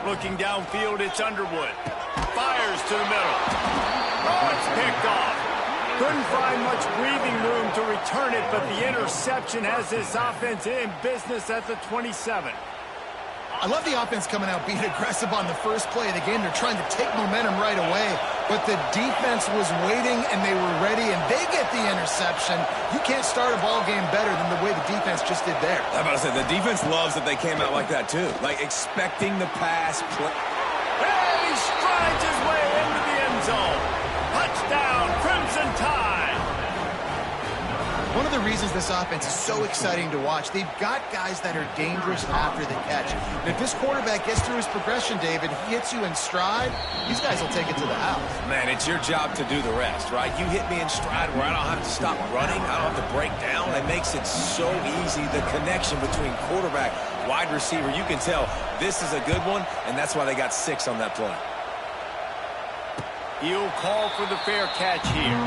Looking downfield, it's Underwood. Fires to the middle. Oh, it's picked off. Couldn't find much breathing room to return it, but the interception has this offense in business at the 27. I love the offense coming out being aggressive on the first play of the game. They're trying to take momentum right away, but the defense was waiting, and they were ready, and they get the interception. You can't start a ball game better than the way the defense just did there. I'm about to say, the defense loves that they came out like that, too. Like, expecting the pass. And he strides his way into the end zone. Touchdown, Crimson Tide. One of the reasons this offense is so exciting to watch, they've got guys that are dangerous after the catch. And if this quarterback gets through his progression, David, he hits you in stride, these guys will take it to the house. Man, it's your job to do the rest, right? You hit me in stride where I don't have to stop running. I don't have to break down. It makes it so easy, the connection between quarterback, wide receiver. You can tell this is a good one, and that's why they got 6 on that play. He'll call for the fair catch here.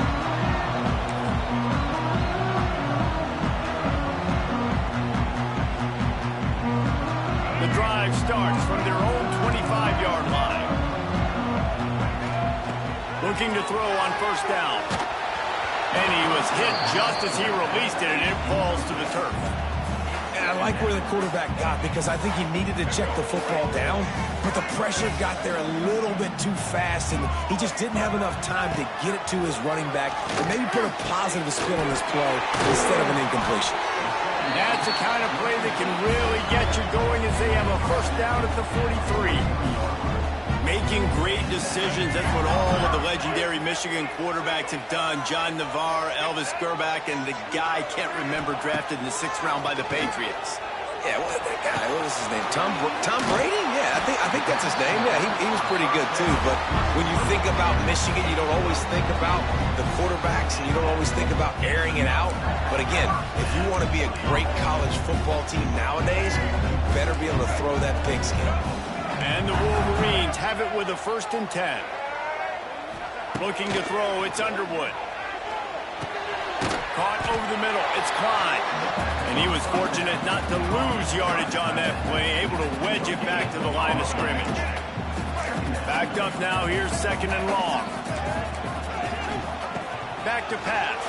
The drive starts from their own 25-yard line. Looking to throw on first down. And he was hit just as he released it, and it falls to the turf. And I like where the quarterback got, because I think he needed to check the football down, but the pressure got there a little bit too fast, and he just didn't have enough time to get it to his running back and maybe put a positive spin on this play instead of an incompletion. That's the kind of play that can really get you going as they have a first down at the 43. Making great decisions, that's what all of the legendary Michigan quarterbacks have done. John Navarre, Elvis Gerbach, and the guy can't remember drafted in the 6th round by the Patriots. Yeah, what that guy? What was his name? Tom Brady? Yeah, I think that's his name. Yeah, he was pretty good too. But when you think about Michigan, you don't always think about the quarterbacks, and you don't always think about airing it out. But again, if you want to be a great college football team nowadays, you better be able to throw that pigskin. And the Wolverines have it with a 1st and 10. Looking to throw, it's Underwood. Caught over the middle, it's Klein. And he was fortunate not to lose yardage on that play, able to wedge it back to the line of scrimmage. Backed up now, here's 2nd and long. Back to pass.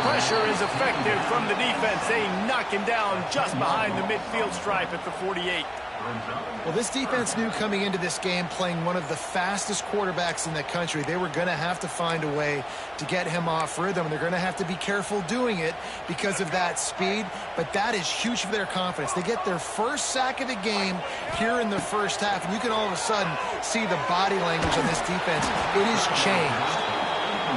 Pressure is effective from the defense. They knock him down just behind the midfield stripe at the 48. Well, this defense knew coming into this game, playing one of the fastest quarterbacks in the country, they were going to have to find a way to get him off rhythm. They're going to have to be careful doing it because of that speed, but that is huge for their confidence. They get their first sack of the game here in the first half, and you can all of a sudden see the body language on this defense. It has changed.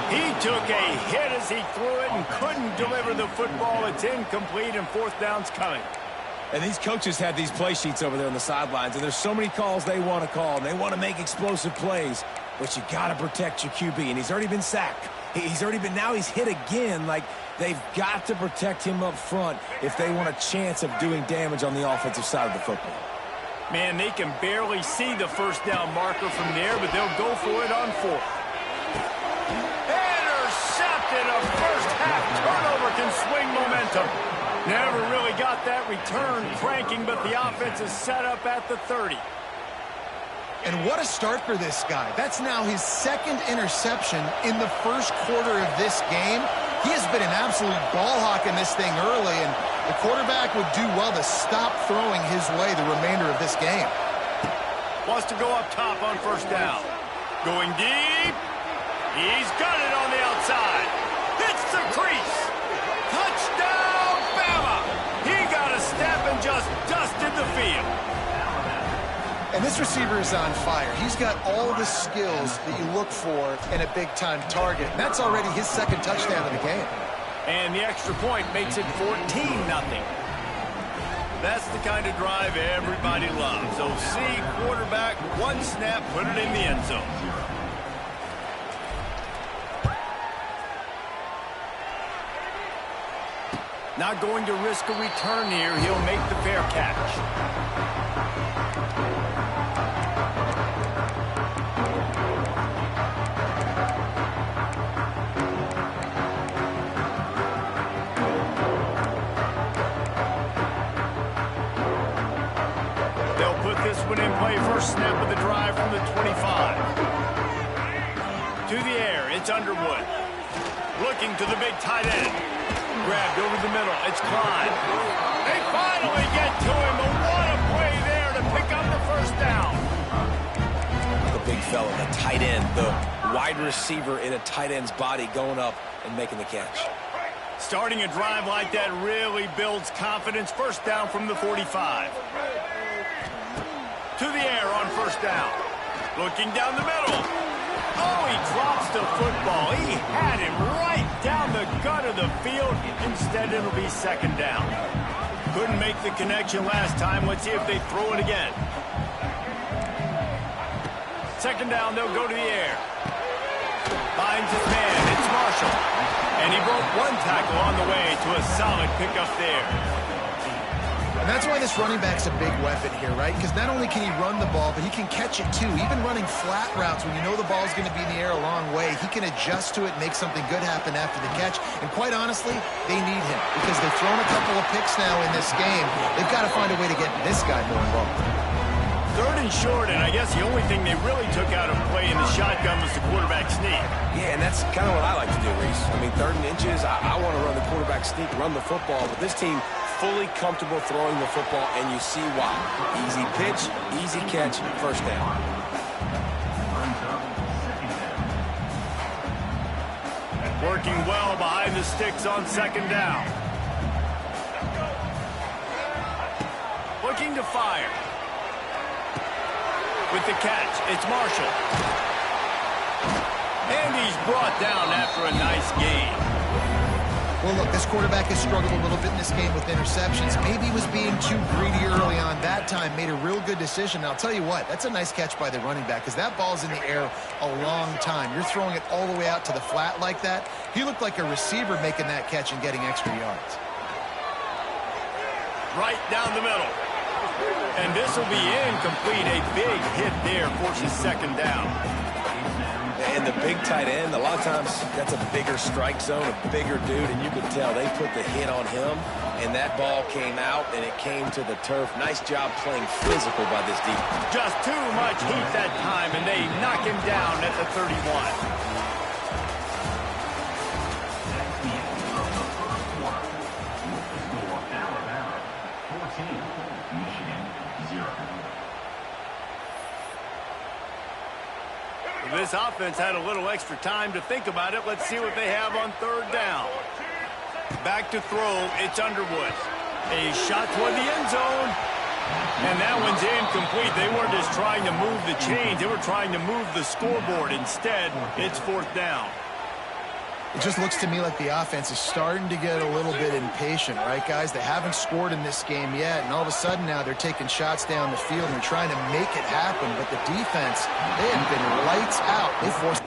He took a hit as he threw it and couldn't deliver the football. It's incomplete, and 4th down's coming. And these coaches have these play sheets over there on the sidelines, and there's so many calls they want to call, and they want to make explosive plays, but you got to protect your QB, and he's already been sacked. Now he's hit again. Like, they've got to protect him up front if they want a chance of doing damage on the offensive side of the football. Man, they can barely see the 1st down marker from there, but they'll go for it on 4th. Intercepted. A first-half turnover can swing momentum. Never really got that return cranking, but the offense is set up at the 30. And what a start for this guy. That's now his 2nd interception in the first quarter of this game. He has been an absolute ball hawk in this thing early, and the quarterback would do well to stop throwing his way the remainder of this game. Wants to go up top on 1st down. Going deep. He's got it on the outside. Hits the crease. Touchdown, Bama. He got a step and just dusted the field. And this receiver is on fire. He's got all the skills that you look for in a big-time target. And that's already his 2nd touchdown of the game. And the extra point makes it 14-0. That's the kind of drive everybody loves. OC, quarterback, one snap, put it in the end zone. Not going to risk a return here. He'll make the fair catch. They'll put this one in play. First snap of the drive from the 25. To the air, it's Underwood. Looking to the big tight end. Grabbed over the middle. It's Klein. They finally get to him. But what a play there to pick up the first down. The big fella, the tight end, the wide receiver in a tight end's body going up and making the catch. Starting a drive like that really builds confidence. First down from the 45. To the air on first down. Looking down the middle. Oh, he drops the football. He had him right down the gut of the field. Instead, it'll be second down. Couldn't make the connection last time. Let's see if they throw it again. Second down, they'll go to the air. Finds his man. It's Marshall. And he broke one tackle on the way to a solid pickup there. And that's why this running back's a big weapon here, right? Because not only can he run the ball, but he can catch it too. Even running flat routes when you know the ball's going to be in the air a long way, he can adjust to it and make something good happen after the catch. And quite honestly, they need him because they've thrown a couple of picks now in this game. They've got to find a way to get this guy more involved. Third and short, and I guess the only thing they really took out of play in the shotgun was the quarterback sneak. Yeah, and that's kind of what I like to do, Reese. I mean, 3rd and inches, I want to run the quarterback sneak, run the football, but this team fully comfortable throwing the football, and you see why. Easy pitch, easy catch, first down. Working well behind the sticks on second down. Looking to fire. With the catch, it's Marshall. And he's brought down after a nice gain. Well, look, this quarterback has struggled a little bit in this game with interceptions. Maybe he was being too greedy early on. That time made a real good decision. And I'll tell you what, that's a nice catch by the running back because that ball's in the air a long time. You're throwing it all the way out to the flat like that. He looked like a receiver making that catch and getting extra yards. Right down the middle. And this will be incomplete. A big hit there forces second down. And the big tight end, a lot of times that's a bigger strike zone, a bigger dude, and you could tell they put the hit on him, and that ball came out, and it came to the turf. Nice job playing physical by this defense. Just too much heat that time, and they knock him down at the 31. This offense had a little extra time to think about it. Let's see what they have on third down. Back to throw, it's Underwood. A shot toward the end zone. And that one's incomplete. They weren't just trying to move the chains. They were trying to move the scoreboard. Instead, it's fourth down. It just looks to me like the offense is starting to get a little bit impatient, right, guys? They haven't scored in this game yet, and all of a sudden now they're taking shots down the field and they're trying to make it happen. But the defense, they have been lights out. They forced